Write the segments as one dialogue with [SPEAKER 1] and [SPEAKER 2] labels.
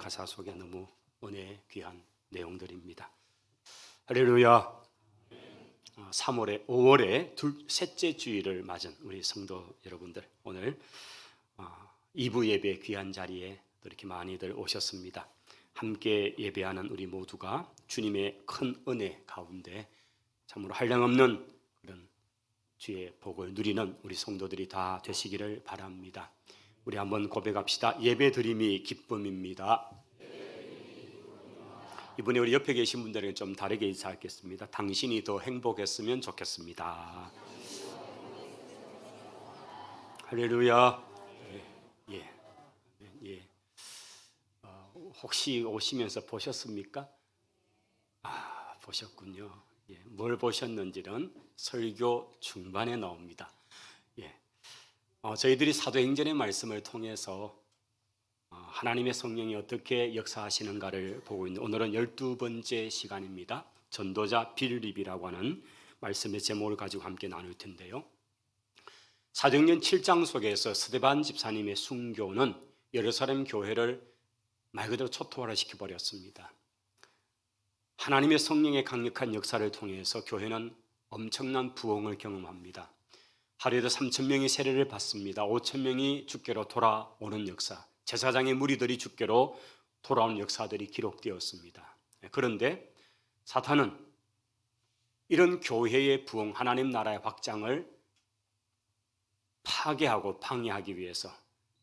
[SPEAKER 1] 가사 속에 너무 은혜의 귀한 내용들입니다. 할렐루야. 5월에 셋째 주일을 맞은 우리 성도 여러분들, 오늘 2부 예배 귀한 자리에 이렇게 많이들 오셨습니다. 함께 예배하는 우리 모두가 주님의 큰 은혜 가운데 참으로 한량없는 그런 주의 복을 누리는 우리 성도들이 다 되시기를 바랍니다. 우리 한번 고백합시다. 예배드림이 기쁨입니다. 이번에 우리 옆에 계신 분들에게 좀 다르게 인사하겠습니다. 당신이 더 행복했으면 좋겠습니다. 할렐루야. 예. 혹시 오시면서 보셨습니까? 보셨군요. 뭘 보셨는지는 설교 중반에 나옵니다. 저희들이 사도행전의 말씀을 통해서 하나님의 성령이 어떻게 역사하시는가를 보고 있는 오늘은 12번째 시간입니다. 전도자 빌립이라고 하는 말씀의 제목을 가지고 함께 나눌 텐데요. 사도행전 7장 속에서 스데반 집사님의 순교는 예루살렘 교회를 말 그대로 초토화를 시켜버렸습니다. 하나님의 성령의 강력한 역사를 통해서 교회는 엄청난 부흥을 경험합니다. 하루에도 3,000명이 세례를 받습니다. 5,000명이 주께로 돌아오는 역사, 제사장의 무리들이 주께로 돌아오는 역사들이 기록되었습니다. 그런데 사탄은 이런 교회의 부흥, 하나님 나라의 확장을 파괴하고 방해하기 위해서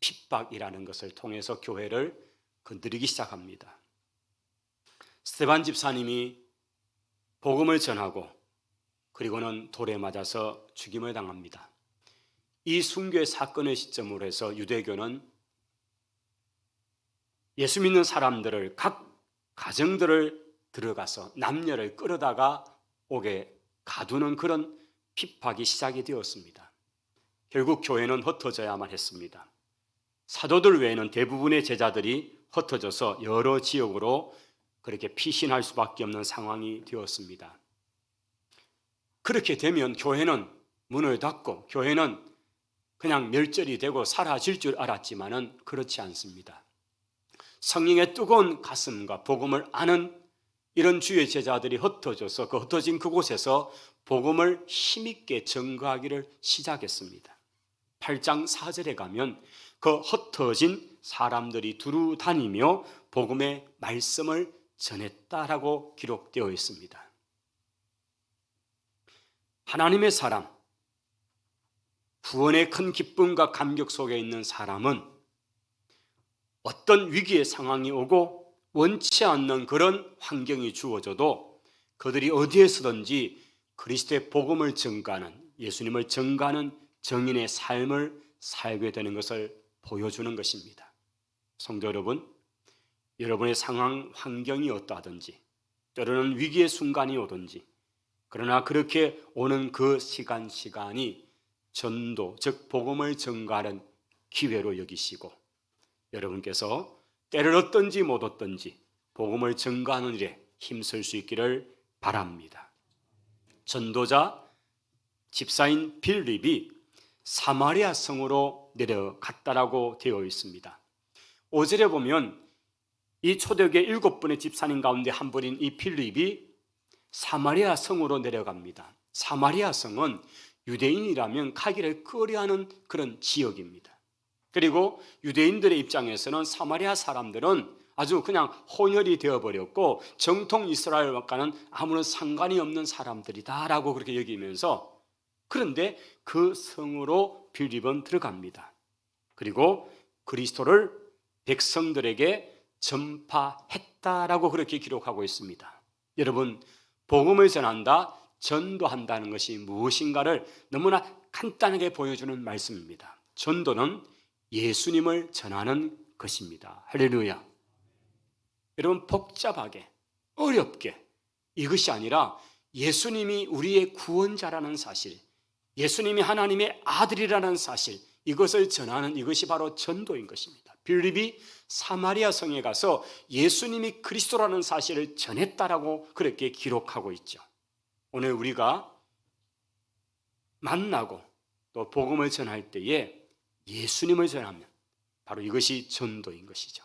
[SPEAKER 1] 핍박이라는 것을 통해서 교회를 건드리기 시작합니다. 스데반 집사님이 복음을 전하고 그리고는 돌에 맞아서 죽임을 당합니다. 이 순교의 사건의 시점으로 해서 유대교는 예수 믿는 사람들을 각 가정들을 들어가서 남녀를 끌어다가 오게 가두는 그런 핍박이 시작이 되었습니다. 결국 교회는 흩어져야만 했습니다. 사도들 외에는 대부분의 제자들이 흩어져서 여러 지역으로 그렇게 피신할 수밖에 없는 상황이 되었습니다. 그렇게 되면 교회는 문을 닫고 교회는 그냥 멸절이 되고 사라질 줄 알았지만은 그렇지 않습니다. 성령의 뜨거운 가슴과 복음을 아는 이런 주의 제자들이 흩어져서 그 흩어진 그곳에서 복음을 힘있게 전거하기를 시작했습니다. 8장 4절에 가면 그 흩어진 사람들이 두루 다니며 복음의 말씀을 전했다라고 기록되어 있습니다. 하나님의 사람, 구원의 큰 기쁨과 감격 속에 있는 사람은 어떤 위기의 상황이 오고 원치 않는 그런 환경이 주어져도 그들이 어디에서든지 그리스도의 복음을 전가하는, 예수님을 전가하는 정인의 삶을 살게 되는 것을 보여주는 것입니다. 성도 여러분, 여러분의 상황, 환경이 어떠하든지 때로는 위기의 순간이 오든지, 그러나 그렇게 오는 그 시간이 전도, 즉 복음을 전가하는 기회로 여기시고 여러분께서 때를 얻든지 못 얻든지 복음을 전가하는 일에 힘쓸 수 있기를 바랍니다. 전도자 집사인 빌립이 사마리아 성으로 내려갔다라고 되어 있습니다. 5절에 보면 이 초대교회 7분의 집사님 가운데 한 분인 이 빌립이 사마리아 성으로 내려갑니다. 사마리아 성은 유대인이라면 가기를 꺼려하는 그런 지역입니다. 그리고 유대인들의 입장에서는 사마리아 사람들은 아주 그냥 혼혈이 되어버렸고 정통 이스라엘과는 아무런 상관이 없는 사람들이다라고 그렇게 여기면서, 그런데 그 성으로 빌립은 들어갑니다. 그리고 그리스도를 백성들에게 전파했다라고 그렇게 기록하고 있습니다. 여러분, 복음을 전한다, 전도한다는 것이 무엇인가를 너무나 간단하게 보여주는 말씀입니다. 전도는 예수님을 전하는 것입니다. 할렐루야. 여러분, 복잡하게 어렵게 이것이 아니라 예수님이 우리의 구원자라는 사실, 예수님이 하나님의 아들이라는 사실, 이것을 전하는 이것이 바로 전도인 것입니다. 빌립이 사마리아 성에 가서 예수님이 그리스도라는 사실을 전했다라고 그렇게 기록하고 있죠. 오늘 우리가 만나고 또 복음을 전할 때에 예수님을 전하면 바로 이것이 전도인 것이죠.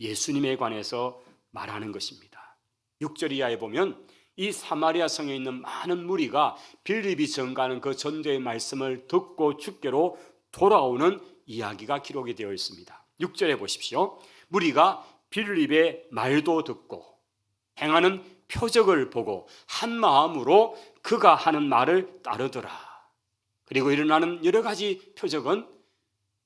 [SPEAKER 1] 예수님에 관해서 말하는 것입니다. 6절 이하에 보면 이 사마리아 성에 있는 많은 무리가 빌립이 전가하는 그 전도의 말씀을 듣고 주께로 돌아오는 이야기가 기록이 되어 있습니다. 6절에 보십시오. 무리가 빌립의 말도 듣고 행하는 표적을 보고 한 마음으로 그가 하는 말을 따르더라. 그리고 일어나는 여러 가지 표적은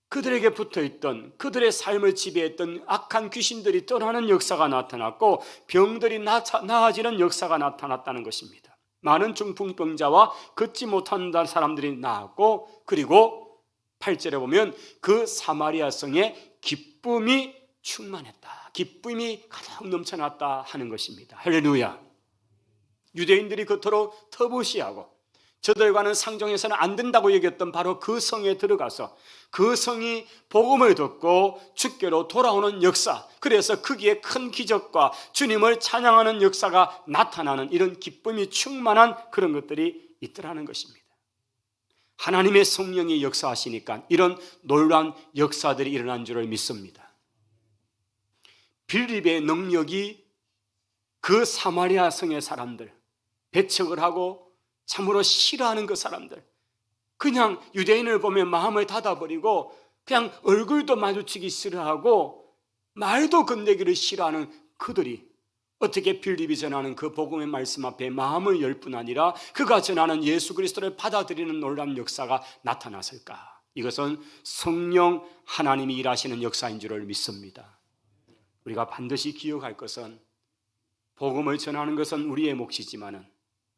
[SPEAKER 1] 그들에게 붙어있던, 그들의 삶을 지배했던 악한 귀신들이 떠나는 역사가 나타났고 병들이 나아지는 역사가 나타났다는 것입니다. 많은 중풍병자와 걷지 못하는 사람들이 나았고, 그리고 8절에 보면 그 사마리아 성에 기쁨이 충만했다, 기쁨이 가득 넘쳐났다 하는 것입니다. 할렐루야. 유대인들이 그토록 터부시하고 저들과는 상종해서는 안 된다고 여겼던 바로 그 성에 들어가서 그 성이 복음을 듣고 주께로 돌아오는 역사, 그래서 거기에 큰 기적과 주님을 찬양하는 역사가 나타나는 이런 기쁨이 충만한 그런 것들이 있더라는 것입니다. 하나님의 성령이 역사하시니까 이런 놀라운 역사들이 일어난 줄을 믿습니다. 빌립의 능력이 그 사마리아 성의 사람들, 배척을 하고 참으로 싫어하는 그 사람들, 그냥 유대인을 보면 마음을 닫아버리고 그냥 얼굴도 마주치기 싫어하고 말도 건네기를 싫어하는 그들이 어떻게 빌립이 전하는 그 복음의 말씀 앞에 마음을 열 뿐 아니라 그가 전하는 예수 그리스도를 받아들이는 놀라운 역사가 나타났을까? 이것은 성령 하나님이 일하시는 역사인 줄을 믿습니다. 우리가 반드시 기억할 것은 복음을 전하는 것은 우리의 몫이지만은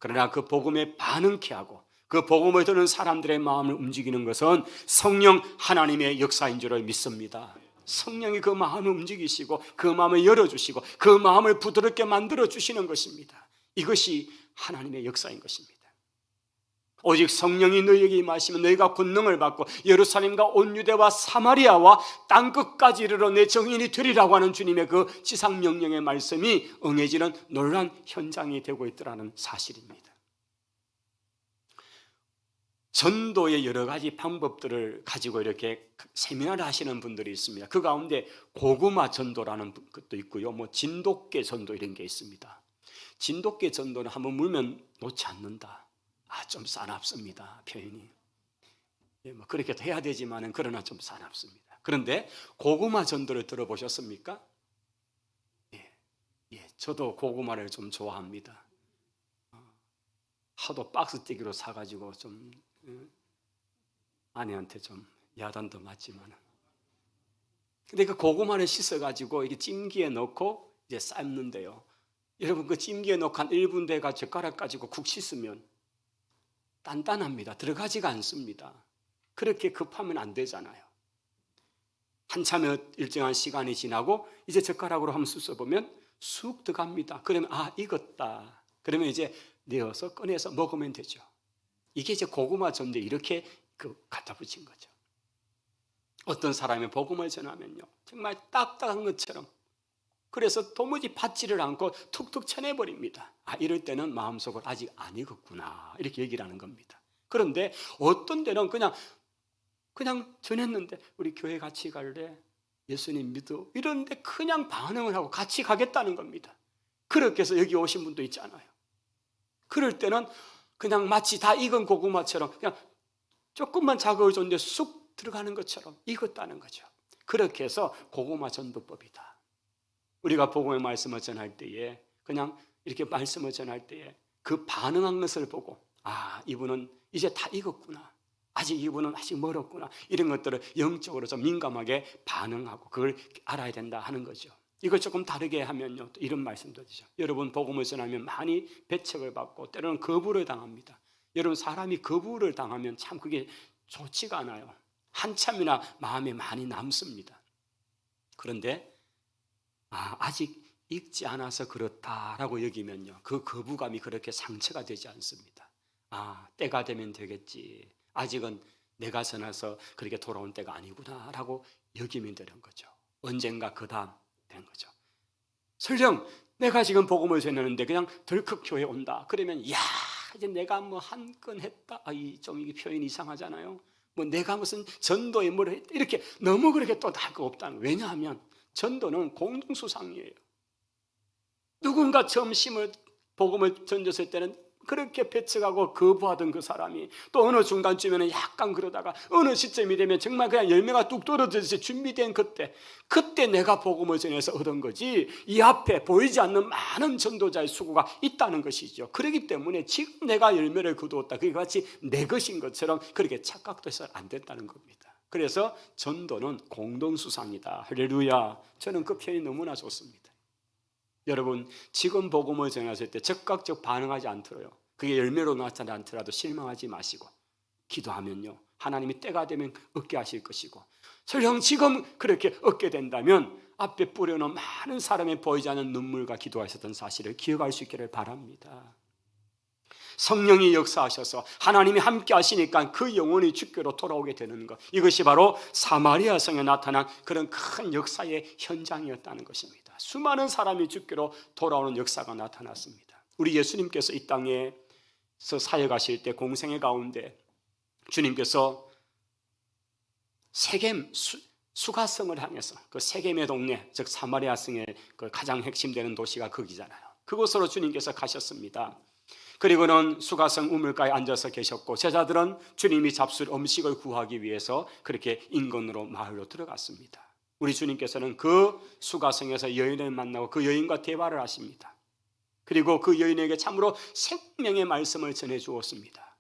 [SPEAKER 1] 그러나 그 복음에 반응케 하고 그 복음을 듣는 사람들의 마음을 움직이는 것은 성령 하나님의 역사인 줄을 믿습니다. 성령이 그 마음을 움직이시고 그 마음을 열어주시고 그 마음을 부드럽게 만들어주시는 것입니다. 이것이 하나님의 역사인 것입니다. 오직 성령이 너희에게 임하시면 너희가 권능을 받고 예루살렘과 온 유대와 사마리아와 땅끝까지 이르러 내 증인이 되리라고 하는 주님의 그 지상명령의 말씀이 응해지는 놀라운 현장이 되고 있더라는 사실입니다. 전도의 여러 가지 방법들을 가지고 이렇게 세미나를 하시는 분들이 있습니다. 그 가운데 고구마 전도라는 것도 있고요, 진돗개 전도 이런 게 있습니다. 진돗개 전도는 한번 물면 놓지 않는다. 좀 싸납습니다, 표현이. 그렇게도 해야 되지만은 그러나 좀 싸납습니다. 그런데 고구마 전도를 들어보셨습니까? 저도 고구마를 좀 좋아합니다. 하도 박스 떼기로 사가지고 좀 아내한테 좀 야단도 맞지만은. 근데 그 고구마를 씻어가지고 이게 찜기에 넣고 이제 삶는데요. 여러분 그 찜기에 넣고 한 1분 돼가 젓가락 가지고 국 씻으면 단단합니다. 들어가지가 않습니다. 그렇게 급하면 안 되잖아요. 한참 일정한 시간이 지나고 이제 젓가락으로 한번 쑤셔보면 쑥 들어갑니다. 그러면 익었다. 그러면 이제 내어서 꺼내서 먹으면 되죠. 이게 이제 고구마 전도에 이렇게 갖다 붙인 거죠. 어떤 사람이 복음을 전하면요, 정말 딱딱한 것처럼, 그래서 도무지 받지를 않고 툭툭 쳐내버립니다. 이럴 때는 마음속으로 아직 안 익었구나 이렇게 얘기를 하는 겁니다. 그런데 어떤 때는 그냥 전했는데 우리 교회 같이 갈래? 예수님 믿어? 이런데 그냥 반응을 하고 같이 가겠다는 겁니다. 그렇게 해서 여기 오신 분도 있잖아요. 그럴 때는 그냥 마치 다 익은 고구마처럼 그냥 조금만 자극을 줬는데 쑥 들어가는 것처럼 익었다는 거죠. 그렇게 해서 고구마 전도법이다. 우리가 복음의 말씀을 전할 때에 그냥 이렇게 말씀을 전할 때에 그 반응한 것을 보고 이분은 이제 다 익었구나, 이분은 아직 멀었구나, 이런 것들을 영적으로 좀 민감하게 반응하고 그걸 알아야 된다 하는 거죠. 이걸 조금 다르게 하면요, 또 이런 말씀도 되죠. 여러분 복음을 전하면 많이 배척을 받고 때로는 거부를 당합니다. 여러분 사람이 거부를 당하면 참 그게 좋지가 않아요. 한참이나 마음에 많이 남습니다. 그런데 아직 익지 않아서 그렇다라고 여기면요, 그 거부감이 그렇게 상처가 되지 않습니다. 때가 되면 되겠지, 아직은 내가 전해서 그렇게 돌아온 때가 아니구나 라고 여기면 되는 거죠. 언젠가 그 다음 된 거죠. 설령 내가 지금 복음을 전하는데 그냥 덜컥 교회 온다 그러면 이제 내가 한 건 했다, 좀 이게 표현이 이상하잖아요. 내가 무슨 전도에 뭘 했다 이렇게 너무 그렇게 또 할 거 없다는. 왜냐하면 전도는 공동수상이에요. 누군가 처음 복음을 던졌을 때는 그렇게 배척하고 거부하던 그 사람이 또 어느 중간쯤에는 약간 그러다가 어느 시점이 되면 정말 그냥 열매가 뚝 떨어지듯이 준비된 그때 내가 복음을 전해서 얻은 거지, 이 앞에 보이지 않는 많은 전도자의 수고가 있다는 것이죠. 그렇기 때문에 지금 내가 열매를 거두었다, 그게 마치 내 것인 것처럼 그렇게 착각도 해서는 안 된다는 겁니다. 그래서 전도는 공동수상이다. 할렐루야. 저는 그 표현이 너무나 좋습니다. 여러분, 지금 복음을 전하실 때 즉각적 반응하지 않도록요, 그게 열매로 나타나지 않더라도 실망하지 마시고 기도하면요, 하나님이 때가 되면 얻게 하실 것이고, 설령 지금 그렇게 얻게 된다면 앞에 뿌려놓은 많은 사람의 보이지 않는 눈물과 기도가 있었던 사실을 기억할 수 있기를 바랍니다. 성령이 역사하셔서 하나님이 함께 하시니까 그 영혼이 주께로 돌아오게 되는 것, 이것이 바로 사마리아 성에 나타난 그런 큰 역사의 현장이었다는 것입니다. 수많은 사람이 주께로 돌아오는 역사가 나타났습니다. 우리 예수님께서 이 땅에서 사역하실 때 공생의 가운데 주님께서 세겜 수가성을 향해서, 그 세겜의 동네, 즉 사마리아 성의 그 가장 핵심되는 도시가 거기잖아요. 그곳으로 주님께서 가셨습니다. 그리고는 수가성 우물가에 앉아서 계셨고, 제자들은 주님이 잡술 음식을 구하기 위해서 그렇게 인근으로 마을로 들어갔습니다. 우리 주님께서는 그 수가성에서 여인을 만나고 그 여인과 대화를 하십니다. 그리고 그 여인에게 참으로 생명의 말씀을 전해 주었습니다.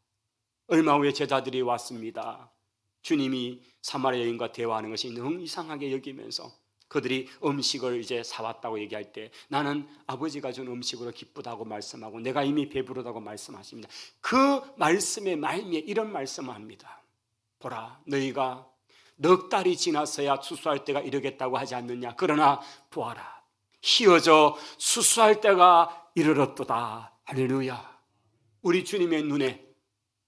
[SPEAKER 1] 얼마 후에 제자들이 왔습니다. 주님이 사마리아 여인과 대화하는 것이 너무 이상하게 여기면서 그들이 음식을 이제 사왔다고 얘기할 때, 나는 아버지가 준 음식으로 기쁘다고 말씀하고 내가 이미 배부르다고 말씀하십니다. 그 말씀의 말미에 이런 말씀을 합니다. 보라, 너희가 넉 달이 지나서야 추수할 때가 이르겠다고 하지 않느냐. 그러나 보아라, 희어져 추수할 때가 이르렀도다. 할렐루야. 우리 주님의 눈에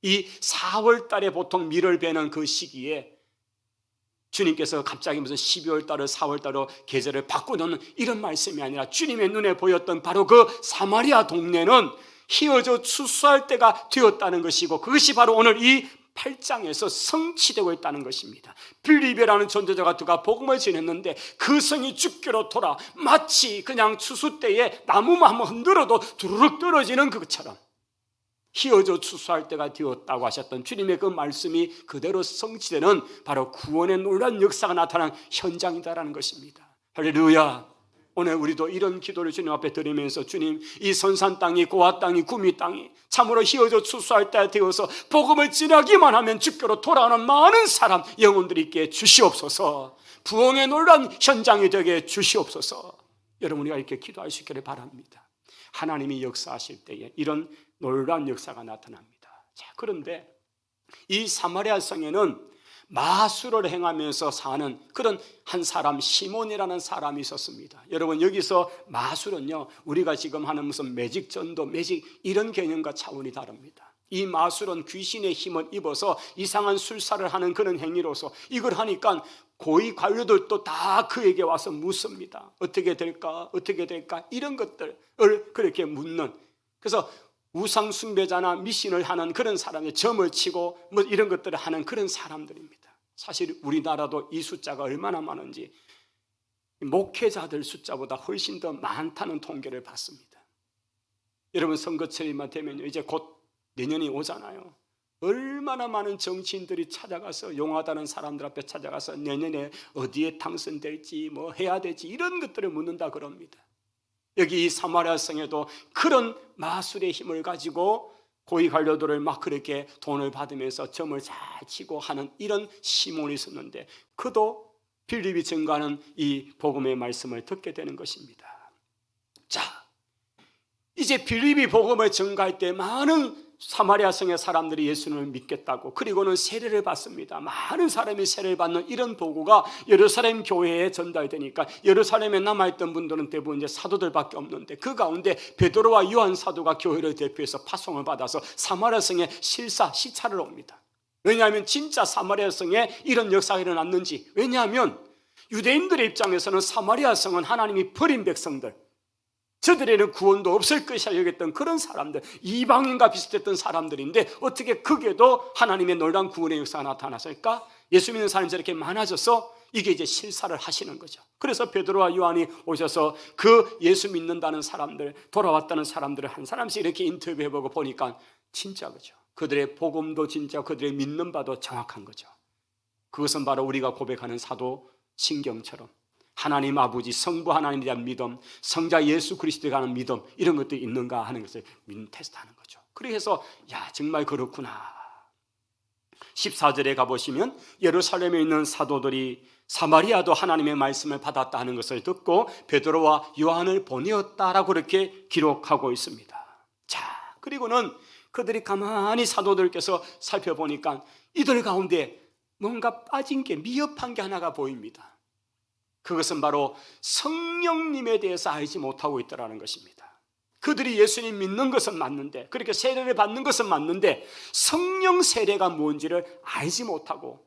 [SPEAKER 1] 이 4월 달에 보통 밀을 베는 그 시기에 주님께서 갑자기 무슨 12월 달을 4월 달로 계절을 바꾸는 이런 말씀이 아니라, 주님의 눈에 보였던 바로 그 사마리아 동네는 희어져 추수할 때가 되었다는 것이고, 그것이 바로 오늘 이 8장에서 성취되고 있다는 것입니다. 빌립이라는 전도자가 들어가 복음을 전했는데 그 성이 주께로 돌아 마치 그냥 추수 때에 나무만 한번 흔들어도 두루룩 떨어지는 것처럼 희어져 추수할 때가 되었다고 하셨던 주님의 그 말씀이 그대로 성취되는 바로 구원의 놀라운 역사가 나타난 현장이다라는 것입니다. 할렐루야. 오늘 우리도 이런 기도를 주님 앞에 드리면서, 주님, 이 선산 땅이, 고아 땅이, 구미 땅이 참으로 희어져 추수할 때 되어서 복음을 전하기만 하면 주께로 돌아오는 많은 사람, 영혼들이 있게 주시옵소서. 부흥의 놀라운 현장이 되게 주시옵소서. 여러분, 우리가 이렇게 기도할 수 있기를 바랍니다. 하나님이 역사하실 때에 이런 놀라운 역사가 나타납니다. 자, 그런데 이 사마리아 성에는 마술을 행하면서 사는 그런 한 사람, 시몬이라는 사람이 있었습니다. 여러분, 여기서 마술은요, 우리가 지금 하는 무슨 매직 전도, 매직 이런 개념과 차원이 다릅니다. 이 마술은 귀신의 힘을 입어서 이상한 술사를 하는 그런 행위로서, 이걸 하니까 고위 관료들도 다 그에게 와서 묻습니다. 어떻게 될까? 어떻게 될까? 이런 것들을 그렇게 묻는, 그래서 우상 숭배자나 미신을 하는 그런 사람의 점을 치고 뭐 이런 것들을 하는 그런 사람들입니다. 사실 우리나라도 이 숫자가 얼마나 많은지 목회자들 숫자보다 훨씬 더 많다는 통계를 봤습니다. 여러분, 선거철이만 되면 이제 곧 내년이 오잖아요. 얼마나 많은 정치인들이 찾아가서, 용하다는 사람들 앞에 찾아가서 내년에 어디에 당선될지 뭐 해야 될지 이런 것들을 묻는다 그럽니다. 여기 이 사마리아 성에도 그런 마술의 힘을 가지고 고위 관료들을 막 그렇게 돈을 받으면서 점을 잘 치고 하는 이런 시몬이 있었는데, 그도 빌립이 전가하는 이 복음의 말씀을 듣게 되는 것입니다. 자, 이제 빌립이 복음을 전가할 때 많은 사마리아 성의 사람들이 예수님을 믿겠다고, 그리고는 세례를 받습니다. 많은 사람이 세례를 받는 이런 보고가 예루살렘 교회에 전달되니까, 예루살렘에 남아있던 분들은 대부분 이제 사도들밖에 없는데, 그 가운데 베드로와 요한 사도가 교회를 대표해서 파송을 받아서 사마리아 성에 시찰을 옵니다. 왜냐하면 진짜 사마리아 성에 이런 역사가 일어났는지, 왜냐하면 유대인들의 입장에서는 사마리아 성은 하나님이 버린 백성들, 저들에는 구원도 없을 것이라 여겼던 그런 사람들, 이방인과 비슷했던 사람들인데 어떻게 거기에도 하나님의 놀라운 구원의 역사가 나타났을까? 예수 믿는 사람이 저렇게 많아져서 이게 이제 실사를 하시는 거죠. 그래서 베드로와 요한이 오셔서 그 예수 믿는다는 사람들, 돌아왔다는 사람들을 한 사람씩 이렇게 인터뷰해보고 보니까 진짜 그죠. 그들의 복음도 진짜 그들의 믿는 바도 정확한 거죠. 그것은 바로 우리가 고백하는 사도 신경처럼 하나님 아버지, 성부 하나님에 대한 믿음, 성자 예수 그리스도에 관한 믿음, 이런 것도 있는가 하는 것을 테스트하는 거죠. 그래서 정말 그렇구나. 14절에 가보시면 예루살렘에 있는 사도들이 사마리아도 하나님의 말씀을 받았다 하는 것을 듣고 베드로와 요한을 보내었다라고 그렇게 기록하고 있습니다. 자, 그리고는 그들이 가만히 사도들께서 살펴보니까 이들 가운데 뭔가 빠진 게, 미흡한 게 하나가 보입니다. 그것은 바로 성령님에 대해서 알지 못하고 있다는 것입니다. 그들이 예수님 믿는 것은 맞는데, 그렇게 세례를 받는 것은 맞는데 성령 세례가 뭔지를 알지 못하고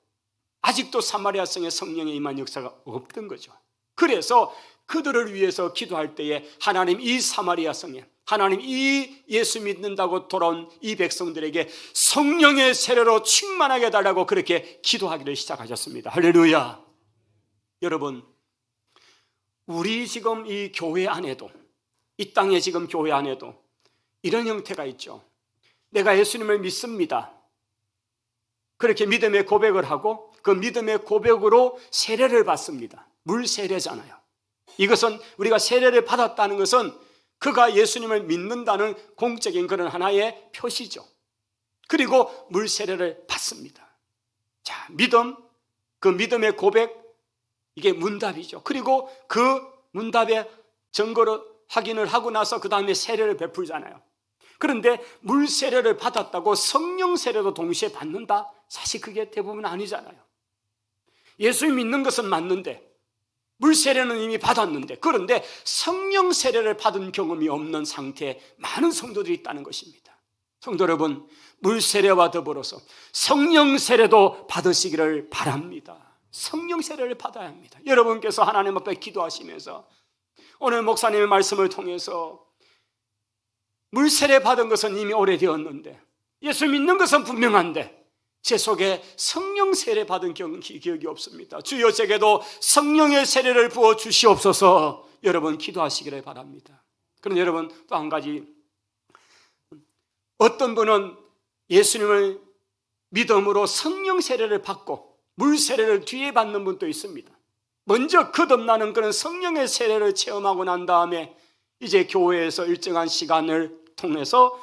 [SPEAKER 1] 아직도 사마리아 성에 성령의 임한 역사가 없던 거죠. 그래서 그들을 위해서 기도할 때에 하나님, 이 사마리아 성에, 하나님, 이 예수 믿는다고 돌아온 이 백성들에게 성령의 세례로 충만하게 해달라고 그렇게 기도하기를 시작하셨습니다. 할렐루야. 여러분, 우리 지금 이 교회 안에도, 이 땅에 지금 교회 안에도 이런 형태가 있죠. 내가 예수님을 믿습니다. 그렇게 믿음의 고백을 하고 그 믿음의 고백으로 세례를 받습니다. 물 세례잖아요. 이것은 우리가 세례를 받았다는 것은 그가 예수님을 믿는다는 공적인 그런 하나의 표시죠. 그리고 물 세례를 받습니다. 자, 믿음, 그 믿음의 고백, 이게 문답이죠. 그리고 그 문답의 증거를 확인을 하고 나서 그 다음에 세례를 베풀잖아요. 그런데 물 세례를 받았다고 성령 세례도 동시에 받는다? 사실 그게 대부분 아니잖아요. 예수 믿는 것은 맞는데 물 세례는 이미 받았는데, 그런데 성령 세례를 받은 경험이 없는 상태에 많은 성도들이 있다는 것입니다. 성도 여러분, 물 세례와 더불어서 성령 세례도 받으시기를 바랍니다. 성령 세례를 받아야 합니다. 여러분께서 하나님 앞에 기도하시면서 오늘 목사님의 말씀을 통해서 물 세례 받은 것은 이미 오래되었는데, 예수 믿는 것은 분명한데 제 속에 성령 세례 받은 기억이 없습니다. 주여, 제게도 성령의 세례를 부어 주시옵소서. 여러분 기도하시기를 바랍니다. 그런데 여러분, 또 한 가지, 어떤 분은 예수님을 믿음으로 성령 세례를 받고 물 세례를 뒤에 받는 분도 있습니다. 먼저 거듭나는 그런 성령의 세례를 체험하고 난 다음에 이제 교회에서 일정한 시간을 통해서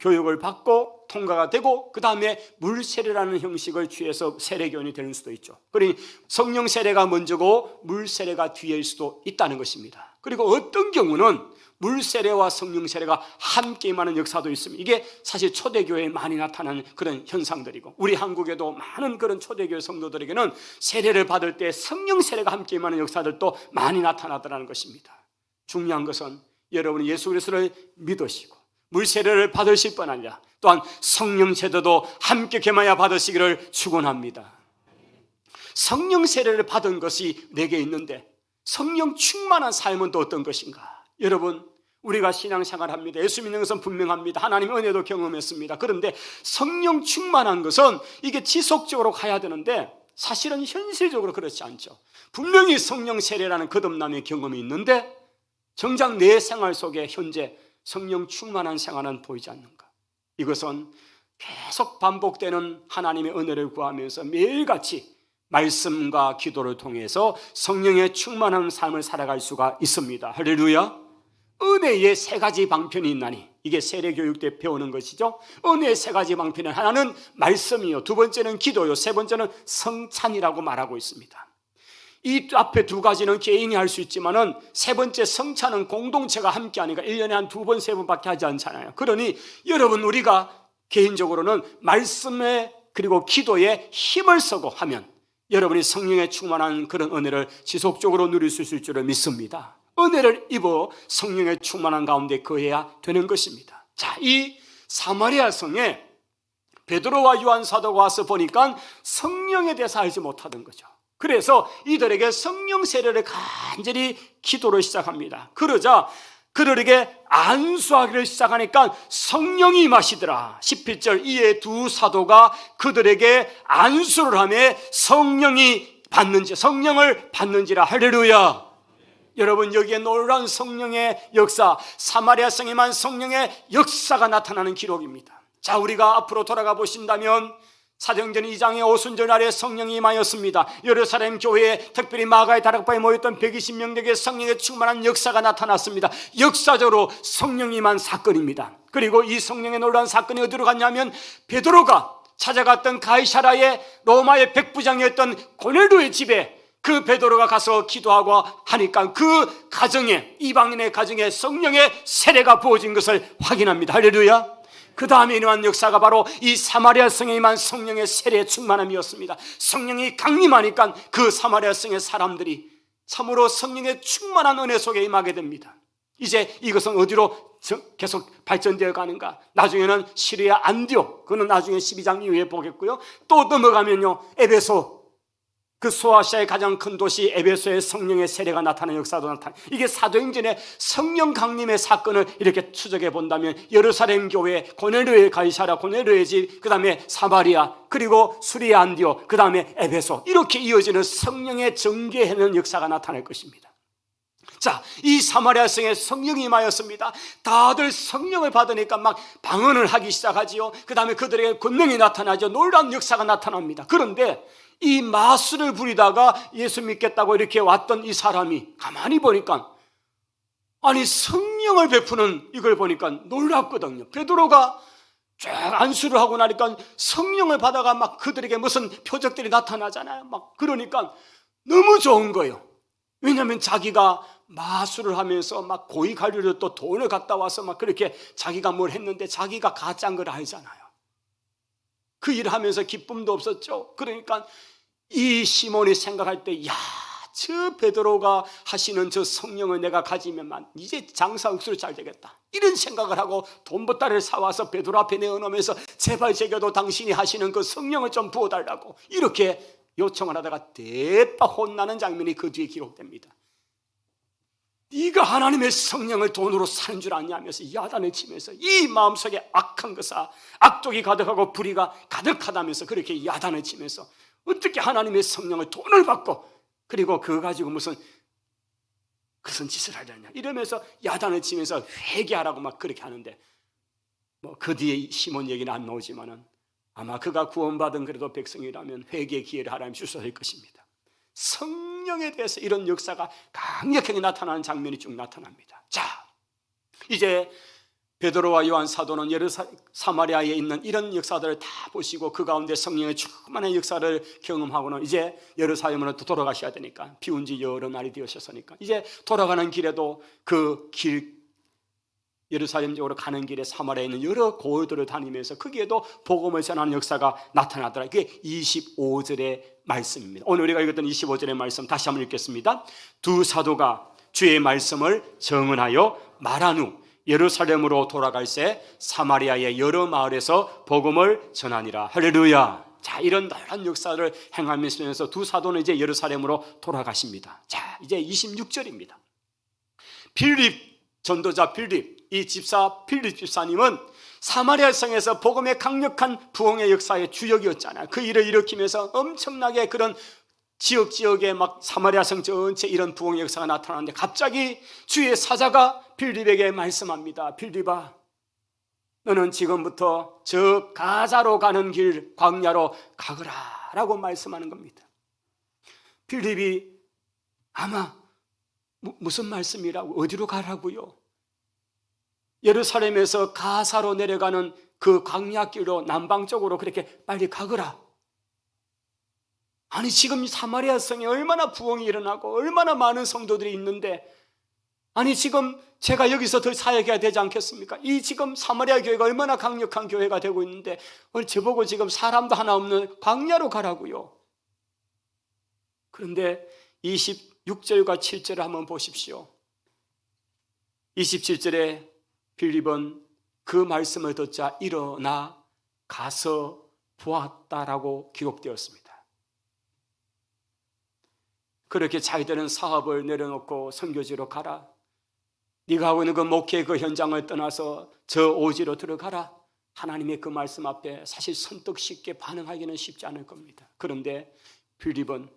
[SPEAKER 1] 교육을 받고 통과가 되고 그 다음에 물 세례라는 형식을 취해서 세례교인이 되는 수도 있죠. 그러니 성령 세례가 먼저고 물 세례가 뒤일 수도 있다는 것입니다. 그리고 어떤 경우는 물 세례와 성령 세례가 함께 임하는 역사도 있습니다. 이게 사실 초대교회에 많이 나타나는 그런 현상들이고, 우리 한국에도 많은 그런 초대교회 성도들에게는 세례를 받을 때 성령 세례가 함께 임하는 역사들도 많이 나타나더라는 것입니다. 중요한 것은 여러분이 예수 그리스도를 믿으시고 물 세례를 받으실 뿐 아니라 또한 성령 세례도 함께 겸하여 받으시기를 축원합니다. 성령 세례를 받은 것이 내게 있는데 성령 충만한 삶은 또 어떤 것인가? 여러분, 우리가 신앙생활합니다. 예수 믿는 것은 분명합니다. 하나님의 은혜도 경험했습니다. 그런데 성령 충만한 것은 이게 지속적으로 가야 되는데 사실은 현실적으로 그렇지 않죠. 분명히 성령 세례라는 거듭남의 경험이 있는데 정작 내 생활 속에 현재 성령 충만한 생활은 보이지 않는가? 이것은 계속 반복되는 하나님의 은혜를 구하면서 매일같이 말씀과 기도를 통해서 성령의 충만한 삶을 살아갈 수가 있습니다. 할렐루야. 은혜의 세 가지 방편이 있나니, 이게 세례교육 때 배우는 것이죠. 은혜의 세 가지 방편은 하나는 말씀이요, 두 번째는 기도요, 세 번째는 성찬이라고 말하고 있습니다. 이 앞에 두 가지는 개인이 할 수 있지만은 세 번째 성찬은 공동체가 함께 하니까 1년에 한 두 번, 세 번밖에 하지 않잖아요. 그러니 여러분, 우리가 개인적으로는 말씀에 그리고 기도에 힘을 쓰고 하면 여러분이 성령에 충만한 그런 은혜를 지속적으로 누릴 수 있을 줄을 믿습니다. 은혜를 입어 성령에 충만한 가운데 거해야 되는 것입니다. 자, 이 사마리아 성에 베드로와 요한 사도가 와서 보니까 성령에 대해서 알지 못하던 거죠. 그래서 이들에게 성령 세례를 간절히 기도를 시작합니다. 그러자 그들에게 안수하기를 시작하니까 성령이 임하시더라. 11절, 이에 두 사도가 그들에게 안수를 하며 성령이 받는지, 성령을 받는지라. 할렐루야. 여러분, 여기에 놀라운 성령의 역사, 사마리아 성에만 성령의 역사가 나타나는 기록입니다. 자, 우리가 앞으로 돌아가 보신다면 사도행전 2장의 오순절 아래 성령이 임하였습니다. 예루살렘 교회에, 특별히 마가의 다락방에 모였던 120명에게 성령의 충만한 역사가 나타났습니다. 역사적으로 성령이 임한 사건입니다. 그리고 이 성령의 놀라운 사건이 어디로 갔냐면, 베드로가 찾아갔던 가이사라의 로마의 백부장이었던 고넬료의 집에 그 베드로가 가서 기도하고 하니까 그 가정에, 이방인의 가정에 성령의 세례가 부어진 것을 확인합니다. 할렐루야. 그 다음에 일어난 역사가 바로 이 사마리아 성에 임한 성령의 세례의 충만함이었습니다. 성령이 강림하니까 그 사마리아 성의 사람들이 참으로 성령의 충만한 은혜 속에 임하게 됩니다. 이제 이것은 어디로 계속 발전되어 가는가? 나중에는 시리아 안디옥, 그는 나중에 12장 이후에 보겠고요. 또 넘어가면요, 에베소, 그 소아시아의 가장 큰 도시 에베소의 성령의 세례가 나타나는 역사도 나타나요. 이게 사도행전의 성령 강림의 사건을 이렇게 추적해 본다면, 예루살렘 교회, 고넬료의 가이사라, 고넬료의 집, 그 다음에 사마리아, 그리고 수리아 안디옥, 그 다음에 에베소, 이렇게 이어지는 성령의 전개하는 역사가 나타날 것입니다. 자, 이 사마리아 성에 성령이 임하였습니다. 다들 성령을 받으니까 막 방언을 하기 시작하지요. 그 다음에 그들에게 권능이 나타나죠. 놀라운 역사가 나타납니다. 그런데 이 마술을 부리다가 예수 믿겠다고 이렇게 왔던 이 사람이 가만히 보니까, 아니 성령을 베푸는 이걸 보니까 놀랍거든요. 베드로가 쫙 안수를 하고 나니까 성령을 받아가 막 그들에게 무슨 표적들이 나타나잖아요. 막 그러니까 너무 좋은 거예요. 왜냐하면 자기가 마술을 하면서 막 고이 관리로 또 돈을 갖다 와서 막 그렇게 자기가 뭘 했는데 자기가 가짜인 걸 알잖아요. 그 일을 하면서 기쁨도 없었죠. 그러니까 이 시몬이 생각할 때, 야, 저 베드로가 하시는 저 성령을 내가 가지면 이제 장사 억수로 잘 되겠다, 이런 생각을 하고 돈보따리를 사와서 베드로 앞에 내어놓으면서 제발 제게도 당신이 하시는 그 성령을 좀 부어달라고 이렇게 요청을 하다가 대박 혼나는 장면이 그 뒤에 기록됩니다. 네가 하나님의 성령을 돈으로 사는 줄 아냐면서 야단을 치면서 이 마음속에 악한 것아, 악독이 가득하고 불의가 가득하다면서 그렇게 야단을 치면서 어떻게 하나님의 성령을 돈을 받고 그리고 그거 가지고 무슨 짓을 하려냐 이러면서 야단을 치면서 회개하라고 막 그렇게 하는데, 뭐 그 뒤에 시몬 얘기는 안 나오지만은 아마 그가 구원받은 그래도 백성이라면 회개의 기회를 하나님 주셨을 것입니다. 성령에 대해서 이런 역사가 강력하게 나타나는 장면이 쭉 나타납니다. 자, 이제 베드로와 요한 사도는 사마리아에 있는 이런 역사들을 다 보시고 그 가운데 성령의 충만한 역사를 경험하고는 이제 예루살렘으로 돌아가셔야 되니까, 비운 지 여러 날이 되었으니까 이제 돌아가는 길에도 그 길, 예루살렘 쪽으로 가는 길에 사마리아에 있는 여러 고을들을 다니면서 거기에도 복음을 전하는 역사가 나타나더라. 그게 25절의 말씀입니다. 오늘 우리가 읽었던 25절의 말씀 다시 한번 읽겠습니다. 두 사도가 주의 말씀을 정언하여 말한 후 예루살렘으로 돌아갈새 사마리아의 여러 마을에서 복음을 전하니라. 할렐루야. 자, 이런 놀라운 역사를 행하면서 두 사도는 이제 예루살렘으로 돌아가십니다. 자, 이제 26절입니다. 빌립, 전도자 빌립, 이 집사 빌립 집사님은 사마리아 성에서 복음의 강력한 부흥의 역사의 주역이었잖아요. 그 일을 일으키면서 엄청나게 그런 지역에 막 사마리아 성 전체 이런 부흥의 역사가 나타나는데, 갑자기 주의 사자가 빌립에게 말씀합니다. 빌립아, 너는 지금부터 저 가자로 가는 길 광야로 가거라 라고 말씀하는 겁니다. 빌립이 아마 무슨 말씀이라고, 어디로 가라고요? 예루살렘에서 가사로 내려가는 그 광야길로 남방쪽으로 그렇게 빨리 가거라. 아니 지금 사마리아 성에 얼마나 부흥이 일어나고 얼마나 많은 성도들이 있는데, 아니 지금 제가 여기서 더 사역해야 되지 않겠습니까? 이 지금 사마리아 교회가 얼마나 강력한 교회가 되고 있는데 저보고 지금 사람도 하나 없는 광야로 가라고요. 그런데 26절과 7절을 한번 보십시오. 27절에 빌립은 그 말씀을 듣자 일어나 가서 보았다라고 기록되었습니다. 그렇게 자기들은 사업을 내려놓고 선교지로 가라, 네가 하고 있는 그 목회 그 현장을 떠나서 저 오지로 들어가라, 하나님의 그 말씀 앞에 사실 선뜻 쉽게 반응하기는 쉽지 않을 겁니다. 그런데 빌립은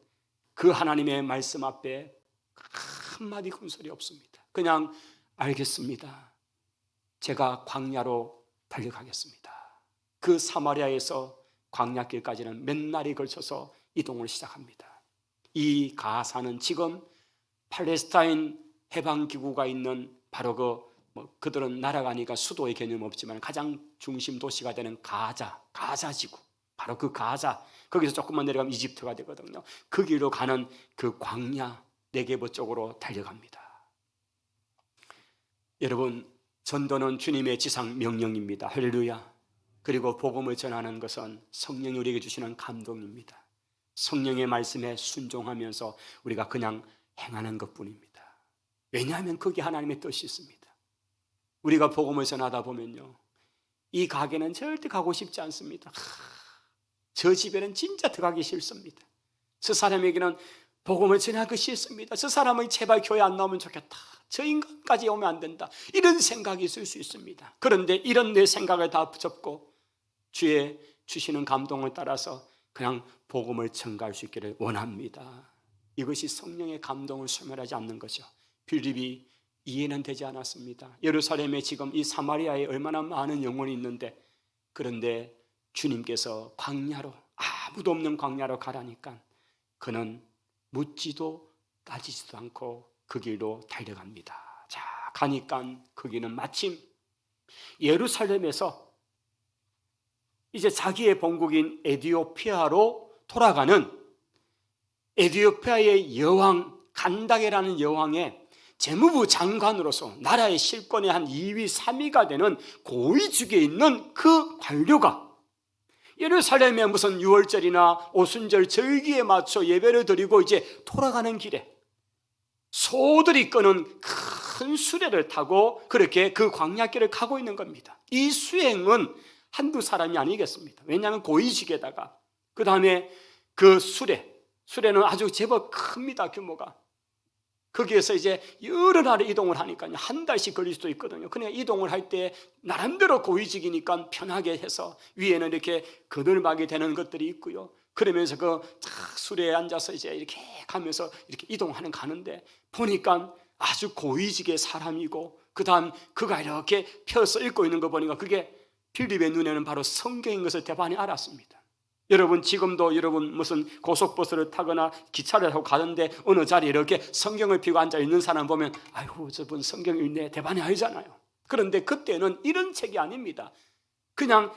[SPEAKER 1] 그 하나님의 말씀 앞에 한마디 군소리 없습니다. 그냥 알겠습니다. 제가 광야로 달려가겠습니다. 그 사마리아에서 광야길까지는 몇 날이 걸쳐서 이동을 시작합니다. 이 가사는 지금 팔레스타인 해방기구가 있는 바로 그들은 나라가니까 수도의 개념 없지만 가장 중심 도시가 되는 가자지구, 바로 그 가자, 거기서 조금만 내려가면 이집트가 되거든요. 그 길로 가는 그 광야 네게브 쪽으로 달려갑니다. 여러분, 전도는 주님의 지상 명령입니다. 할렐루야. 그리고 복음을 전하는 것은 성령이 우리에게 주시는 감동입니다. 성령의 말씀에 순종하면서 우리가 그냥 행하는 것뿐입니다. 왜냐하면 그게 하나님의 뜻이 있습니다. 우리가 복음을 전하다 보면요, 이 가게는 절대 가고 싶지 않습니다. 저 집에는 진짜 들어가기 싫습니다. 저 사람에게는 복음을 전하기 싫습니다. 저 사람은 제발 교회 안 나오면 좋겠다. 저 인간까지 오면 안 된다. 이런 생각이 있을 수 있습니다. 그런데 이런 내 생각을 다 붙잡고 주의 주시는 감동을 따라서 그냥 복음을 전가할 수 있기를 원합니다. 이것이 성령의 감동을 소멸하지 않는 거죠. 빌립이 이해는 되지 않았습니다. 예루살렘에 지금 이 사마리아에 얼마나 많은 영혼이 있는데, 그런데 주님께서 광야로, 아무도 없는 광야로 가라니까 그는 묻지도 따지지도 않고 그 길로 달려갑니다. 자, 가니까 거기는 마침 예루살렘에서 이제 자기의 본국인 에디오피아로 돌아가는 에디오피아의 여왕 간다게라는 여왕의 재무부 장관으로서 나라의 실권의 한 2위, 3위가 되는 고위직에 있는 그 관료가 예루살렘에 무슨 유월절이나 오순절 절기에 맞춰 예배를 드리고 이제 돌아가는 길에 소들이 끄는 큰 수레를 타고 그렇게 그 광야길을 가고 있는 겁니다. 이 수행은 한두 사람이 아니겠습니다. 왜냐하면 고위직에다가 그 다음에 그 수레는 아주 제법 큽니다. 규모가. 거기에서 이제 여러 날에 이동을 하니까요, 한 달씩 걸릴 수도 있거든요. 그러니까 이동을 할 때 나름대로 고위직이니까 편하게 해서 위에는 이렇게 그늘막이 되는 것들이 있고요. 그러면서 그 수레에 앉아서 이제 이렇게 가면서 이렇게 이동하는 가는데 보니까 아주 고위직의 사람이고, 그 다음 그가 이렇게 펴서 읽고 있는 거 보니까 그게 빌립의 눈에는 바로 성경인 것을 대반히 알았습니다. 여러분, 지금도 여러분 무슨 고속버스를 타거나 기차를 타고 가는데 어느 자리에 이렇게 성경을 펴고 앉아 있는 사람 보면 아이고 저분 성경 읽네 대반히 알잖아요. 그런데 그때는 이런 책이 아닙니다. 그냥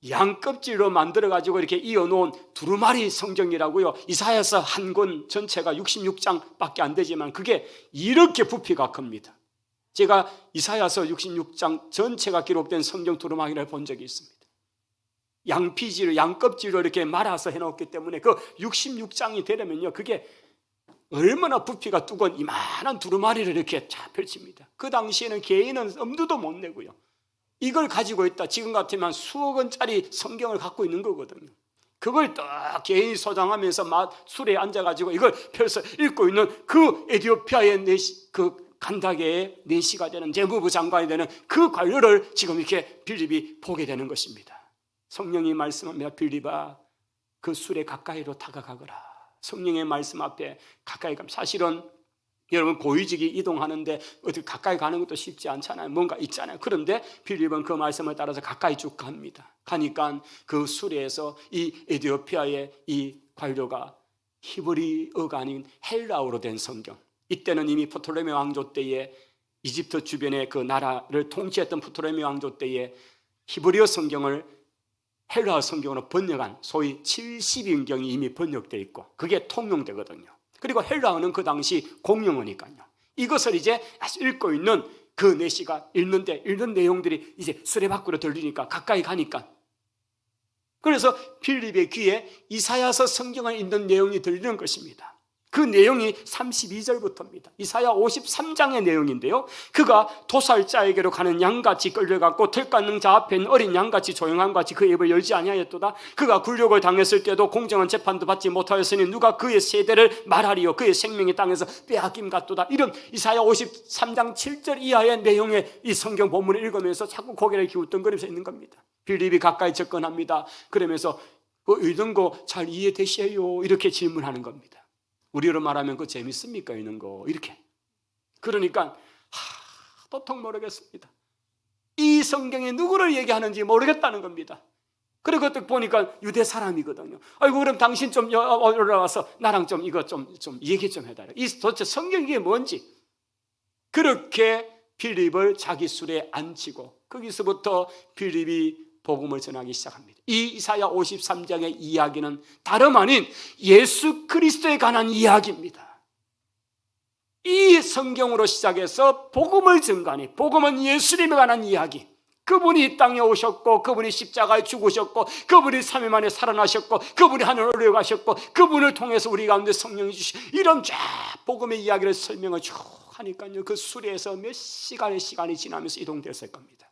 [SPEAKER 1] 양껍질로 만들어가지고 이렇게 이어놓은 두루마리 성경이라고요. 이사야서 한 권 전체가 66장밖에 안 되지만 그게 이렇게 부피가 큽니다. 제가 이사야서 66장 전체가 기록된 성경 두루마리를 본 적이 있습니다. 양피지로, 양껍질로 이렇게 말아서 해놓았기 때문에 그 66장이 되려면요, 그게 얼마나 부피가 두꺼운 이만한 두루마리를 이렇게 쫙 펼칩니다. 그 당시에는 개인은 엄두도 못 내고요. 이걸 가지고 있다, 지금 같으면 수억 원짜리 성경을 갖고 있는 거거든요. 그걸 딱 개인이 소장하면서 술에 앉아가지고 이걸 펴서 읽고 있는 그 에디오피아의 그 간다게의 내시가 되는 재무부 장관이 되는 그 관료를 지금 이렇게 빌립이 보게 되는 것입니다. 성령이 말씀합니다. 빌립아, 그 술에 가까이로 다가가거라. 성령의 말씀 앞에 가까이 가면, 사실은 여러분 고위직이 이동하는데 어떻게 가까이 가는 것도 쉽지 않잖아요. 뭔가 있잖아요. 그런데 빌립은 그 말씀을 따라서 가까이 쭉 갑니다. 가니까 그 수레에서 이 에디오피아의 이 관료가 히브리어가 아닌 헬라어로 된 성경, 이때는 이미 프톨레미 왕조 때에 이집트 주변의 그 나라를 통치했던 프톨레미 왕조 때에 히브리어 성경을 헬라어 성경으로 번역한 소위 70인경이 이미 번역되어 있고 그게 통용되거든요. 그리고 헬라어는 그 당시 공용어니까요. 이것을 이제 읽고 있는 그 내시가 읽는 내용들이 이제 수레 밖으로 들리니까 가까이 가니까, 그래서 빌립의 귀에 이사야서 성경을 읽는 내용이 들리는 것입니다. 그 내용이 32절부터입니다. 이사야 53장의 내용인데요, 그가 도살자에게로 가는 양같이 끌려갔고 들깎는 자 앞에는 어린 양같이 조용한 같이 그 입을 열지 아니하였도다. 그가 굴욕을 당했을 때도 공정한 재판도 받지 못하였으니 누가 그의 세대를 말하리요. 그의 생명이 땅에서 빼앗김 같도다. 이런 이사야 53장 7절 이하의 내용의 이 성경 본문을 읽으면서 자꾸 고개를 기웃덩거리면서 있는 겁니다. 빌립이 가까이 접근합니다. 그러면서 읽은 거 잘 이해되시요? 이렇게 질문하는 겁니다. 우리로 말하면 그 재밌습니까? 이런 거 이렇게. 그러니까 도통 모르겠습니다. 이 성경이 누구를 얘기하는지 모르겠다는 겁니다. 그리고 또 보니까 유대 사람이거든요. 아이고, 그럼 당신 좀 올라와서 나랑 좀 이거 좀 얘기 좀 해달라. 이 도대체 성경이 이게 뭔지. 그렇게 빌립을 자기 술에 앉히고 거기서부터 빌립이 복음을 전하기 시작합니다. 이 이사야 53장의 이야기는 다름 아닌 예수 그리스도에 관한 이야기입니다. 이 성경으로 시작해서 복음을 증가하니, 복음은 예수님에 관한 이야기. 그분이 이 땅에 오셨고, 그분이 십자가에 죽으셨고, 그분이 3일 만에 살아나셨고, 그분이 하늘로 올라가셨고, 그분을 통해서 우리 가운데 성령이 주시, 이런 쫙 복음의 이야기를 설명을 쭉 하니까요, 그 수레에서 몇 시간의 시간이 지나면서 이동됐을 겁니다.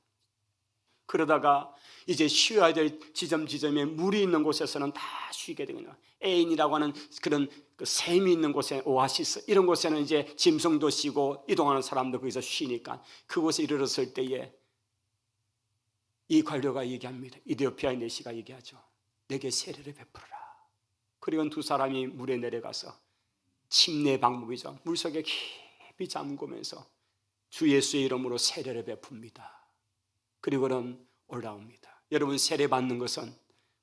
[SPEAKER 1] 그러다가 이제 쉬어야 될 지점에 물이 있는 곳에서는 다 쉬게 되거든요. 에인이라고 하는 그런 그 샘이 있는 곳에, 오아시스 이런 곳에는 이제 짐승도 쉬고 이동하는 사람도 거기서 쉬니까 그곳에 이르렀을 때에 이 관료가 얘기합니다. 이디오피아의 내시가 얘기하죠. 내게 세례를 베풀어라. 그리고 두 사람이 물에 내려가서 침례 방법이죠. 물속에 깊이 잠그면서 주 예수의 이름으로 세례를 베풉니다. 그리고는 올라옵니다. 여러분, 세례 받는 것은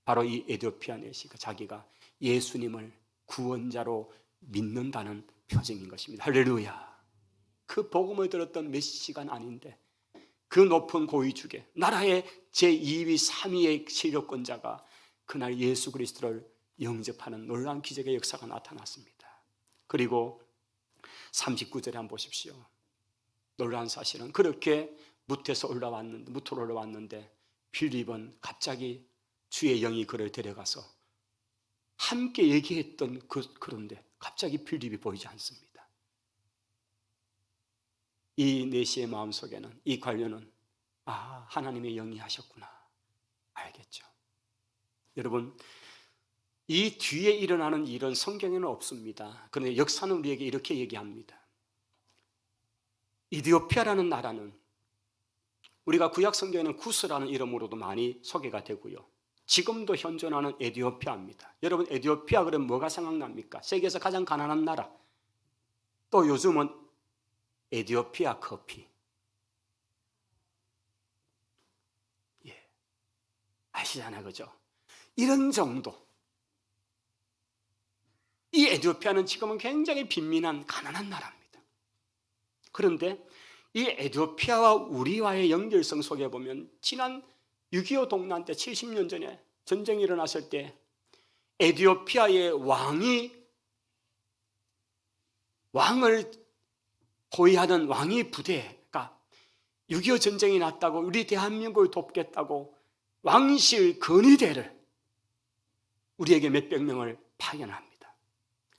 [SPEAKER 1] 바로 이 에디오피아 내시가 자기가 예수님을 구원자로 믿는다는 표징인 것입니다. 할렐루야. 그 복음을 들었던 몇 시간 아닌데 그 높은 고위직에 나라의 제2위, 3위의 세력권자가 그날 예수 그리스도를 영접하는 놀라운 기적의 역사가 나타났습니다. 그리고 39절에 한번 보십시오. 놀라운 사실은 그렇게 무토로 올라왔는데 빌립은 갑자기 주의 영이 그를 데려가서 함께 얘기했던 그런데 갑자기 빌립이 보이지 않습니다. 이 내시의 마음속에는, 이 관료는 하나님의 영이 하셨구나 알겠죠. 여러분, 이 뒤에 일어나는 일은 성경에는 없습니다. 그런데 역사는 우리에게 이렇게 얘기합니다. 이디오피아라는 나라는 우리가 구약 성경에는 구스라는 이름으로도 많이 소개가 되고요. 지금도 현존하는 에디오피아입니다. 여러분, 에디오피아 그러면 뭐가 생각납니까? 세계에서 가장 가난한 나라. 또 요즘은 에디오피아 커피. 아시잖아요, 그죠? 이런 정도. 이 에디오피아는 지금은 굉장히 빈민한 가난한 나라입니다. 그런데 이 에디오피아와 우리와의 연결성 속에 보면 지난 6.25 동란 때 70년 전에 전쟁이 일어났을 때 에디오피아의 왕을 호위하던 왕의 부대가 6.25 전쟁이 났다고 우리 대한민국을 돕겠다고 왕실 건의대를 우리에게 몇백 명을 파견합니다.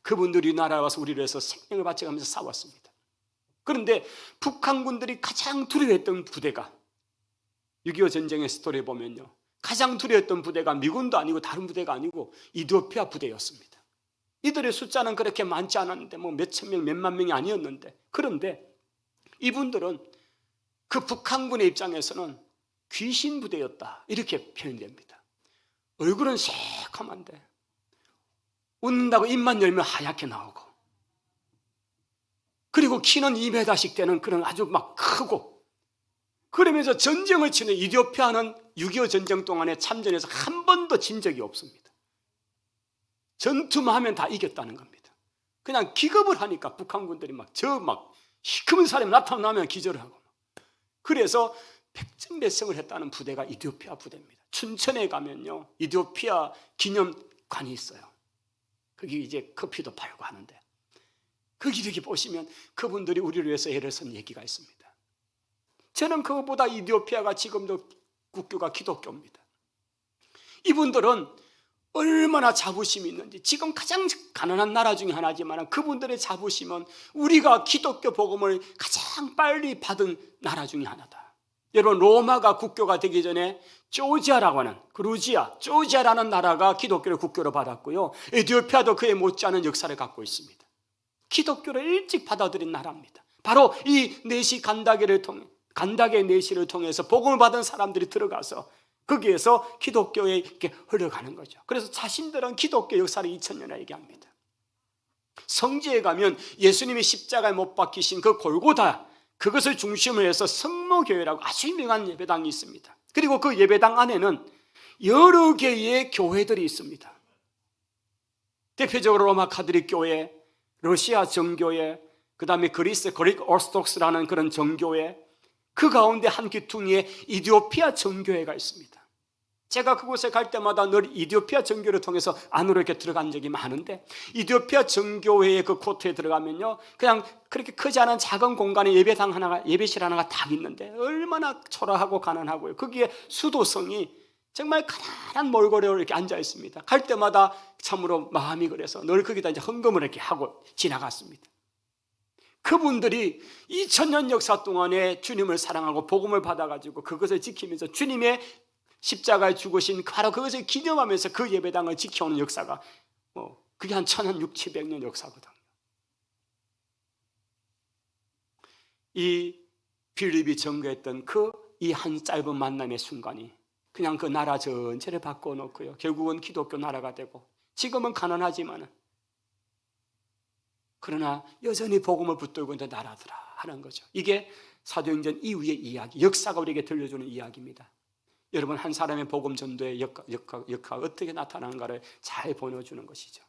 [SPEAKER 1] 그분들이 나라에 와서 우리를 위해서 생명을 바쳐가면서 싸웠습니다. 그런데 북한군들이 가장 두려워했던 부대가 6.25 전쟁의 스토리에 보면요, 가장 두려워했던 부대가 미군도 아니고 다른 부대가 아니고 이디오피아 부대였습니다. 이들의 숫자는 그렇게 많지 않았는데 몇천 명, 몇만 명이 아니었는데, 그런데 이분들은 그 북한군의 입장에서는 귀신 부대였다 이렇게 표현됩니다. 얼굴은 새카만데 웃는다고 입만 열면 하얗게 나오고, 그리고 키는 2m씩 되는 그런 아주 막 크고, 그러면서 전쟁을 치는 이디오피아는 6.25 전쟁 동안에 참전해서 한 번도 진 적이 없습니다. 전투만 하면 다 이겼다는 겁니다. 그냥 기겁을 하니까 북한군들이 시커먼 사람이 나타나면 기절을 하고, 그래서 백전백승을 했다는 부대가 이디오피아 부대입니다. 춘천에 가면요, 이디오피아 기념관이 있어요. 거기 이제 커피도 팔고 하는데, 거기 이렇게 보시면 그분들이 우리를 위해서 애를 쓴 얘기가 있습니다. 저는 그것보다 이디오피아가 지금도 국교가 기독교입니다. 이분들은 얼마나 자부심이 있는지, 지금 가장 가난한 나라 중에 하나지만 그분들의 자부심은 우리가 기독교 복음을 가장 빨리 받은 나라 중에 하나다. 여러분, 로마가 국교가 되기 전에 조지아라고 하는, 조지아라는 나라가 기독교를 국교로 받았고요, 에티오피아도 그에 못지않은 역사를 갖고 있습니다. 기독교를 일찍 받아들인 나라입니다. 바로 이 내시 간다게 내시를 통해서 복음을 받은 사람들이 들어가서 거기에서 기독교에 이렇게 흘러가는 거죠. 그래서 자신들은 기독교 역사를 2000년이나 얘기합니다. 성지에 가면 예수님이 십자가에 못 박히신 그 골고다, 그것을 중심으로 해서 성모교회라고 아주 유명한 예배당이 있습니다. 그리고 그 예배당 안에는 여러 개의 교회들이 있습니다. 대표적으로 로마 카톨릭 교회, 러시아 정교회, 그 다음에 그리스 그릭 오르스톡스라는 그런 정교회, 그 가운데 한 귀퉁이에 이디오피아 정교회가 있습니다. 제가 그곳에 갈 때마다 늘 이디오피아 정교회를 통해서 안으로 이렇게 들어간 적이 많은데, 이디오피아 정교회의 그 코트에 들어가면요, 그냥 그렇게 크지 않은 작은 공간에 예배당 하나가, 예배실 하나가 딱 있는데 얼마나 초라하고 가난하고요. 거기에 수도성이 정말 가난한 몰골로 이렇게 앉아 있습니다. 갈 때마다 참으로 마음이 그래서 늘 거기다 이제 헌금을 이렇게 하고 지나갔습니다. 그분들이 2000년 역사 동안에 주님을 사랑하고 복음을 받아가지고 그것을 지키면서 주님의 십자가에 죽으신 바로 그것을 기념하면서 그 예배당을 지켜오는 역사가 그게 한 1600년 역사거든요. 이 빌립이 전거했던 그 이 한 짧은 만남의 순간이 그냥 그 나라 전체를 바꿔놓고요, 결국은 기독교 나라가 되고, 지금은 가난하지만 그러나 여전히 복음을 붙들고 있는 나라더라 하는 거죠. 이게 사도행전 이후의 이야기, 역사가 우리에게 들려주는 이야기입니다. 여러분, 한 사람의 복음 전도의 역사가 어떻게 나타나는가를 잘 보여주는 것이죠.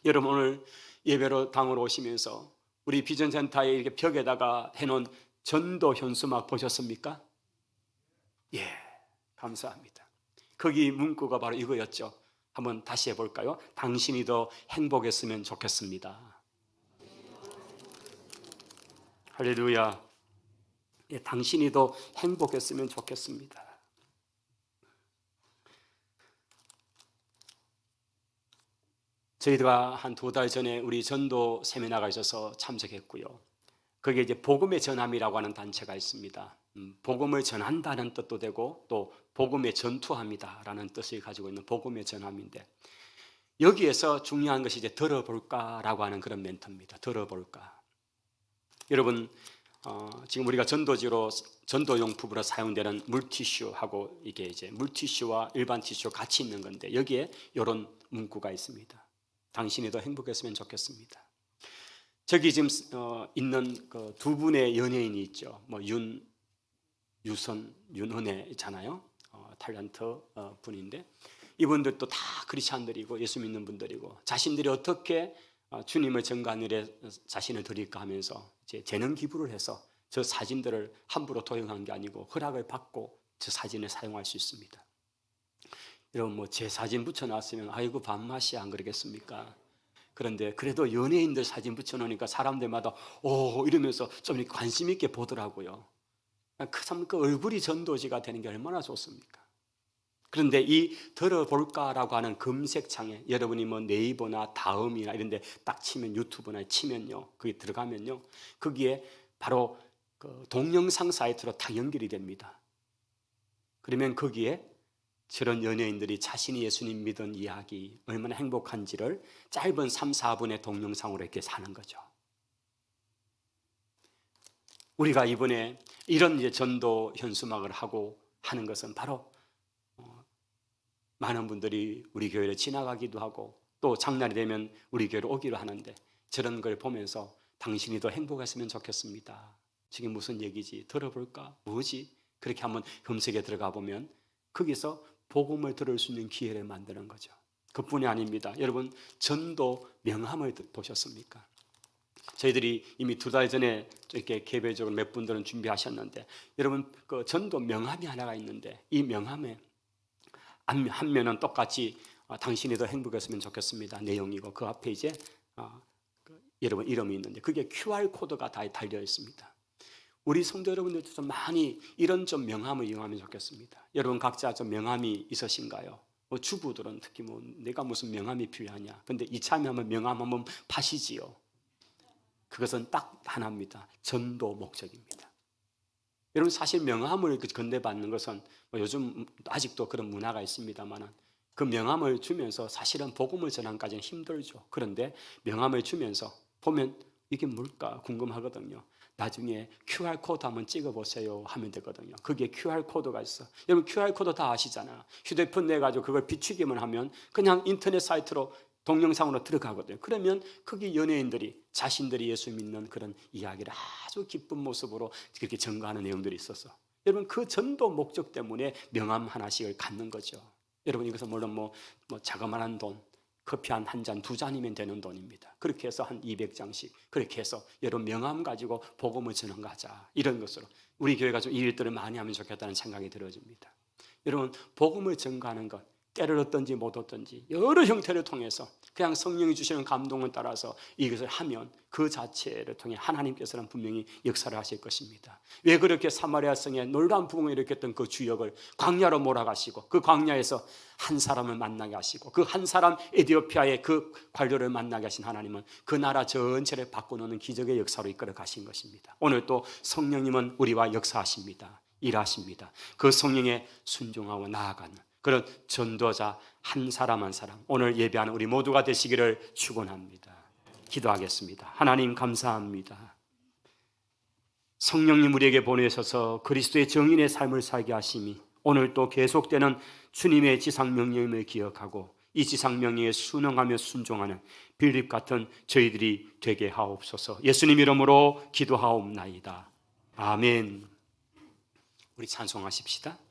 [SPEAKER 1] 여러분, 오늘 예배로 당으로 오시면서 우리 비전센터에 이렇게 벽에다가 해놓은 전도 현수막 보셨습니까? 예, 감사합니다. 거기 문구가 바로 이거였죠. 한번 다시 해볼까요? 당신이 더 행복했으면 좋겠습니다. 할렐루야. 예, 당신이 더 행복했으면 좋겠습니다. 저희가 한 2달 전에 우리 전도 세미나가 있어서 참석했고요. 거기에 이제 복음의 전함이라고 하는 단체가 있습니다. 복음을 전한다는 뜻도 되고 또 복음에 전투합니다라는 뜻을 가지고 있는 복음의 전함인데, 여기에서 중요한 것이 이제 들어볼까라고 하는 그런 멘트입니다. 들어볼까. 여러분, 지금 우리가 전도지로 전도용품으로 사용되는 물티슈하고 이게 이제 물티슈와 일반 티슈 같이 있는 건데, 여기에 이런 문구가 있습니다. 당신이 더 행복했으면 좋겠습니다. 저기 지금 있는 그 두 분의 연예인이 있죠. 유선, 윤은혜잖아요. 탤런트 분인데, 이분들도 다 크리스찬들이고 예수 믿는 분들이고, 자신들이 어떻게 주님을 전가하는 일에 자신을 드릴까 하면서 이제 재능 기부를 해서 저 사진들을 함부로 도용한 게 아니고 허락을 받고 저 사진을 사용할 수 있습니다. 여러분, 제 사진 붙여놨으면 아이고 밥맛이 안 그러겠습니까? 그런데 그래도 연예인들 사진 붙여놓으니까 사람들마다 오 이러면서 좀 관심 있게 보더라고요. 참 그 얼굴이 전도지가 되는 게 얼마나 좋습니까? 그런데 이 들어볼까라고 하는 검색창에 여러분이 네이버나 다음이나 이런 데 딱 치면, 유튜브나 치면요, 거기 들어가면요, 거기에 바로 그 동영상 사이트로 다 연결이 됩니다. 그러면 거기에 저런 연예인들이 자신이 예수님 믿은 이야기, 얼마나 행복한지를 짧은 3, 4분의 동영상으로 이렇게 사는 거죠. 우리가 이번에 이런 이제 전도 현수막을 하고 하는 것은 바로 많은 분들이 우리 교회를 지나가기도 하고 또 장날이 되면 우리 교회로 오기로 하는데, 저런 걸 보면서 당신이 더 행복했으면 좋겠습니다. 지금 무슨 얘기지? 들어볼까? 뭐지? 그렇게 한번 검색에 들어가 보면 거기서 복음을 들을 수 있는 기회를 만드는 거죠. 그뿐이 아닙니다. 여러분, 전도 명함을 보셨습니까? 저희들이 이미 2달 전에 이렇게 개별적으로 몇 분들은 준비하셨는데, 여러분, 그 전도 명함이 하나가 있는데, 이 명함에 한 면은 똑같이 당신이 더 행복했으면 좋겠습니다 내용이고, 그 앞에 이제 여러분 이름이 있는데, 그게 QR 코드가 다 달려 있습니다. 우리 성도 여러분들도 좀 많이 이런 좀 명함을 이용하면 좋겠습니다. 여러분 각자 좀 명함이 있으신가요? 주부들은 특히 내가 무슨 명함이 필요하냐? 근데 이참에 하면 명함 한번 파시지요. 그것은 딱 하나입니다. 전도 목적입니다. 여러분, 사실 명함을 건네받는 것은 요즘 아직도 그런 문화가 있습니다만, 그 명함을 주면서 사실은 복음을 전하기까지는 힘들죠. 그런데 명함을 주면서 보면 이게 뭘까 궁금하거든요. 나중에 QR코드 한번 찍어보세요 하면 되거든요. 그게 QR코드가 있어. 여러분 QR코드 다 아시잖아. 휴대폰 내가지고 그걸 비추기만 하면 그냥 인터넷 사이트로 동영상으로 들어가거든요. 그러면 거기 연예인들이 자신들이 예수 믿는 그런 이야기를 아주 기쁜 모습으로 그렇게 전가하는 내용들이 있어서 여러분 그 전도 목적 때문에 명함 하나씩을 갖는 거죠. 여러분 이것은 물론 뭐 자그마한 돈, 커피 한 잔, 두 잔이면 되는 돈입니다. 그렇게 해서 한 200장씩 그렇게 해서 여러분 명함 가지고 복음을 전하자 이런 것으로 우리 교회가 좀 이 일들을 많이 하면 좋겠다는 생각이 들어집니다. 여러분 복음을 전가하는 것 때를 얻든지 못 얻든지 여러 형태를 통해서 그냥 성령이 주시는 감동을 따라서 이것을 하면 그 자체를 통해 하나님께서는 분명히 역사를 하실 것입니다. 왜 그렇게 사마리아 성에 놀라운 부흥을 일으켰던 그 주역을 광야로 몰아가시고 그 광야에서 한 사람을 만나게 하시고 그 한 사람 에티오피아의 그 관료를 만나게 하신 하나님은 그 나라 전체를 바꿔놓는 기적의 역사로 이끌어 가신 것입니다. 오늘 또 성령님은 우리와 역사하십니다. 일하십니다. 그 성령에 순종하고 나아가는 그런 전도자 한 사람 한 사람 오늘 예배하는 우리 모두가 되시기를 축원합니다. 기도하겠습니다. 하나님 감사합니다. 성령님 우리에게 보내셔서 그리스도의 정인의 삶을 살게 하심이 오늘 또 계속되는 주님의 지상명령임을 기억하고 이 지상명령에 순응하며 순종하는 빌립 같은 저희들이 되게 하옵소서. 예수님 이름으로 기도하옵나이다. 아멘. 우리 찬송하십시다.